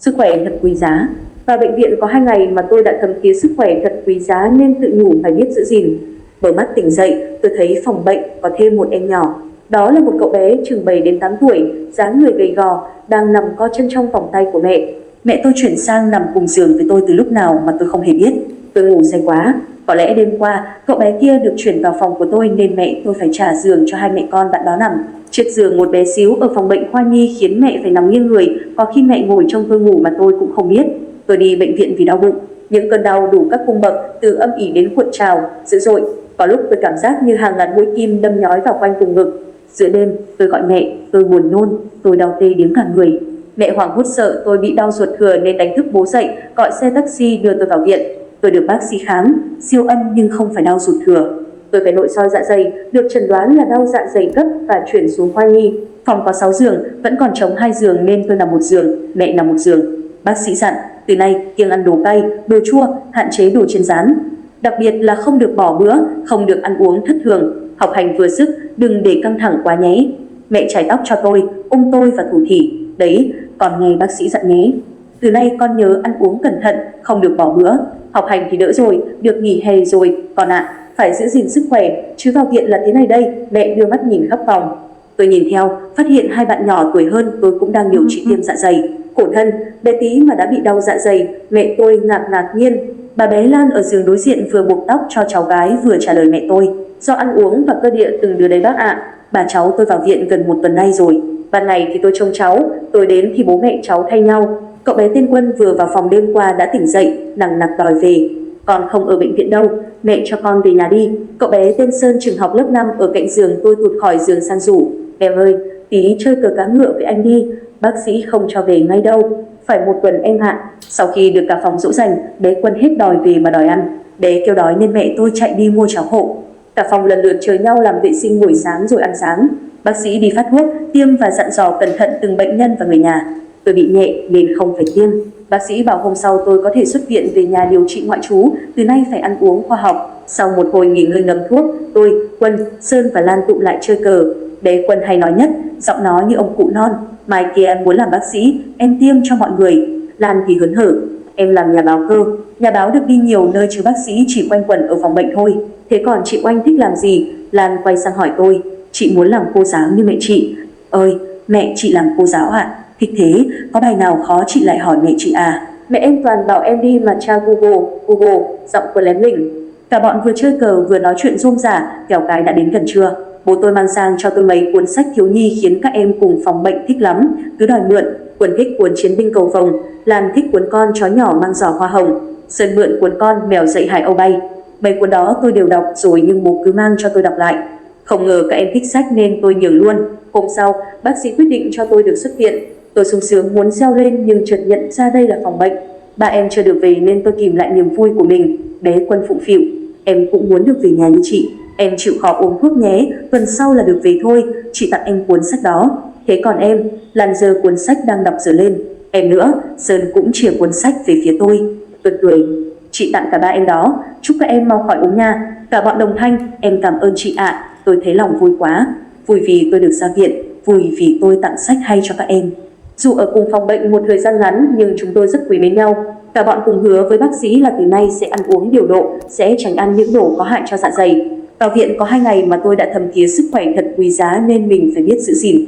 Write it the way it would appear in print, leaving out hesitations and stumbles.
Sức khỏe thật quý giá. Vào bệnh viện có 2 ngày mà tôi đã thấm thía sức khỏe thật quý giá nên tự nhủ phải biết giữ gìn. Mở mắt tỉnh dậy, tôi thấy phòng bệnh có thêm một em nhỏ. Đó là một cậu bé chừng 7 đến 8 tuổi, dáng người gầy gò, đang nằm co chân trong vòng tay của mẹ. Mẹ tôi chuyển sang nằm cùng giường với tôi từ lúc nào mà tôi không hề biết. Tôi ngủ say quá. Có lẽ đêm qua, cậu bé kia được chuyển vào phòng của tôi nên mẹ tôi phải trả giường cho hai mẹ con bạn đó nằm. Chiếc giường một bé xíu ở phòng bệnh khoa nhi khiến mẹ phải nằm nghiêng người, có khi mẹ ngồi trong tôi ngủ mà tôi cũng không biết. Tôi đi bệnh viện vì đau bụng. Những cơn đau đủ các cung bậc, từ âm ỉ đến cuộn trào, dữ dội. Có lúc tôi cảm giác như hàng ngàn mũi kim đâm nhói vào quanh vùng ngực. Giữa đêm, tôi gọi mẹ, tôi buồn nôn, tôi đau tê điếng cả người. Mẹ hoảng hốt sợ tôi bị đau ruột thừa nên đánh thức bố dậy, gọi xe taxi đưa tôi vào viện. Tôi được bác sĩ khám, siêu âm nhưng không phải đau ruột thừa. Tôi phải nội soi dạ dày, được chẩn đoán là đau dạ dày cấp và chuyển xuống khoa nhi. Phòng có 6 giường, vẫn còn trống 2 giường nên tôi nằm một giường, mẹ nằm một giường. Bác sĩ dặn, từ nay kiêng ăn đồ cay, đồ chua, hạn chế đồ chiên rán. Đặc biệt là không được bỏ bữa, không được ăn uống thất thường, học hành vừa sức, đừng để căng thẳng quá nhé. Mẹ chải tóc cho tôi, ôm tôi và thủ thỉ. Đấy, con nghe bác sĩ dặn nhé. Từ nay con nhớ ăn uống cẩn thận, không được bỏ bữa. Học hành thì đỡ rồi, được nghỉ hè rồi, con ạ, phải giữ gìn sức khỏe, chứ vào viện là thế này đây. Mẹ đưa mắt nhìn khắp phòng. Tôi nhìn theo, phát hiện hai bạn nhỏ tuổi hơn tôi cũng đang điều trị viêm dạ dày. Khổ thân, bé tí mà đã bị đau dạ dày, mẹ tôi ngạc nhiên. Bà bé Lan ở giường đối diện vừa buộc tóc cho cháu gái vừa trả lời mẹ tôi. Do ăn uống và cơ địa từng đứa đấy bác ạ. Bà cháu tôi vào viện gần 1 tuần nay rồi. Ban ngày thì tôi trông cháu, tôi đến thì bố mẹ cháu thay nhau. Cậu bé tên Quân vừa vào phòng đêm qua đã tỉnh dậy, nằng nặc đòi về. Con không ở bệnh viện đâu, mẹ cho con về nhà đi. Cậu bé tên Sơn trường học lớp 5 ở cạnh giường tôi tụt khỏi giường sang rủ. Em ơi, tí chơi cờ cá ngựa với anh đi, bác sĩ không cho về ngay đâu. Phải 1 tuần em ạ. Sau khi được cả phòng dỗ dành, bé Quân hết đòi về mà đòi ăn. Bé kêu đói nên mẹ tôi chạy đi mua cháo hộ. Cả phòng lần lượt chờ nhau làm vệ sinh buổi sáng rồi ăn sáng. Bác sĩ đi phát thuốc, tiêm và dặn dò cẩn thận từng bệnh nhân và người nhà. Tôi bị nhẹ nên không phải tiêm. Bác sĩ bảo hôm sau tôi có thể xuất viện về nhà điều trị ngoại trú, từ nay phải ăn uống khoa học. Sau một hồi nghỉ ngơi ngấm thuốc, tôi, Quân, Sơn và Lan tụ lại chơi cờ. Bé Quân hay nói nhất, giọng nói như ông cụ non. Mai kia em muốn làm bác sĩ, em tiêm cho mọi người. Lan thì hớn hở, em làm nhà báo cơ. Nhà báo được đi nhiều nơi chứ bác sĩ chỉ quanh quẩn ở phòng bệnh thôi. Thế còn chị Oanh thích làm gì? Lan quay sang hỏi tôi, chị muốn làm cô giáo như mẹ chị. Ơi, mẹ chị làm cô giáo ạ? Thích thế, có bài nào khó chị lại hỏi mẹ chị à? Mẹ em toàn bảo em đi mà tra Google, giọng Quân lém lỉnh. Cả bọn vừa chơi cờ vừa nói chuyện rôm rả, kẻo cái đã đến gần trưa. Bố tôi mang sang cho tôi mấy cuốn sách thiếu nhi khiến các em cùng phòng bệnh thích lắm, cứ đòi mượn. Quân thích cuốn Chiến binh cầu vồng, Lan thích cuốn Con chó nhỏ mang giỏ hoa hồng, Sơn mượn cuốn Con mèo dạy Hải Âu bay. Mấy cuốn đó tôi đều đọc rồi nhưng bố cứ mang cho tôi đọc lại. Không ngờ các em thích sách nên tôi nhường luôn. Hôm sau, bác sĩ quyết định cho tôi được xuất viện. Tôi sung sướng muốn reo lên nhưng chợt nhận ra đây là phòng bệnh. Ba em chưa được về nên tôi kìm lại niềm vui của mình. Bé Quân phụng phịu, em cũng muốn được về nhà như chị. Em chịu khó uống thuốc nhé, tuần sau là được về thôi. Chị tặng em cuốn sách đó. Thế còn em? Lan giơ cuốn sách đang đọc dở lên. Em nữa. Sơn cũng chìa cuốn sách về phía tôi. Tôi cười. Chị tặng cả ba em đó. Chúc các em mau khỏi ốm nha. Cả bọn đồng thanh. Em cảm ơn chị ạ. Tôi thấy lòng vui quá. Vui vì tôi được ra viện, vui vì tôi tặng sách hay cho các em. Dù ở cùng phòng bệnh một thời gian ngắn nhưng chúng tôi rất quý mến nhau. Cả bọn cùng hứa với bác sĩ là từ nay sẽ ăn uống điều độ, sẽ tránh ăn những đồ có hại cho dạ dày. Vào viện có 2 ngày mà tôi đã thấm thía sức khỏe thật quý giá nên mình phải biết giữ gìn.